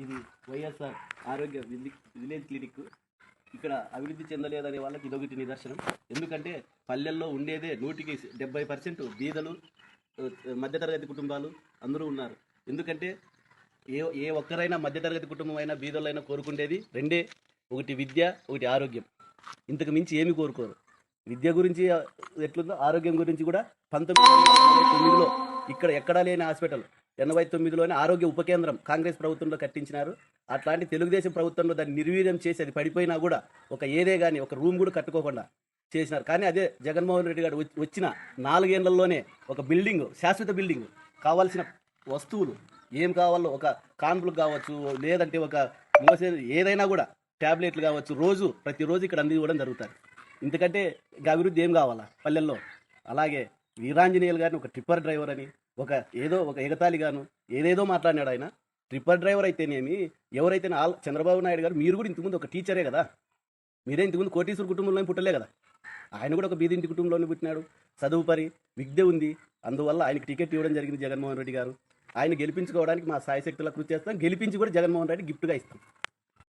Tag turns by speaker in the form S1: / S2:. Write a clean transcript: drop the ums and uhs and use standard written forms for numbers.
S1: ఇది వైఎస్ఆర్ ఆరోగ్య village clinic. ఇక్కడ అభివృద్ధి చెందలేదనే వాళ్ళకి ఇదొకటి నిదర్శనం. ఎందుకంటే పల్లెల్లో ఉండేదే 100% బీదలు, మధ్యతరగతి కుటుంబాలు అందరూ ఉన్నారు. ఎందుకంటే ఏ ఒక్కరైనా మధ్యతరగతి కుటుంబం అయినా బీదలైనా కోరుకుండేది రెండే, ఒకటి విద్య, ఒకటి ఆరోగ్యం. ఇంతకు మించి ఏమి కోరుకోరు. విద్య గురించి ఎట్లుందో ఆరోగ్యం గురించి కూడా 1989లో ఇక్కడ ఎక్కడా లేని హాస్పిటల్ 89లోనే ఆరోగ్య ఉప కేంద్రం కాంగ్రెస్ ప్రభుత్వంలో కట్టించినారు. అట్లాంటి తెలుగుదేశం ప్రభుత్వంలో దాన్ని నిర్వీర్యం చేసి అది పడిపోయినా కూడా ఏదే కానీ ఒక రూమ్ కూడా కట్టుకోకుండా చేసినారు. కానీ అదే జగన్మోహన్ రెడ్డి గారు వచ్చిన 4 ఏళ్లలోనే ఒక బిల్డింగ్, శాశ్వత బిల్డింగ్, కావాల్సిన వస్తువులు ఏం కావాలో ఒక కాన్పులకు కావచ్చు, లేదంటే ఒక ఏదైనా కూడా ట్యాబ్లెట్లు కావచ్చు, ప్రతిరోజు ఇక్కడ అందివ్వడం జరుగుతుంది. ఇంతకంటే అభివృద్ధి ఏం కావాలా పల్లెల్లో? అలాగే వీరాంజనేయులు గారిని ఒక ట్రిప్పర్ డ్రైవర్ అని ఒక ఎగతాళిగాను ఏదేదో మాట్లాడినాడు ఆయన. ట్రిప్పర్ డ్రైవర్ అయితేనేమి, ఎవరైతే చంద్రబాబు నాయుడు గారు, మీరు కూడా ఇంతకుముందు ఒక టీచరే కదా, మీరే ఇంతకుముందు కోటీశ్వర కుటుంబంలో పుట్టలే కదా, ఆయన కూడా ఒక బీదింటి కుటుంబంలోనే పుట్టినాడు. చదువు విద్య ఉంది, అందువల్ల ఆయనకి టికెట్ ఇవ్వడం జరిగింది జగన్మోహన్ రెడ్డి గారు. ఆయన గెలిపించుకోవడానికి మా సాయశక్తులా కృషి చేస్తాం, గెలిపించి కూడా జగన్మోహన్ రెడ్డి గిఫ్ట్గా ఇస్తాం.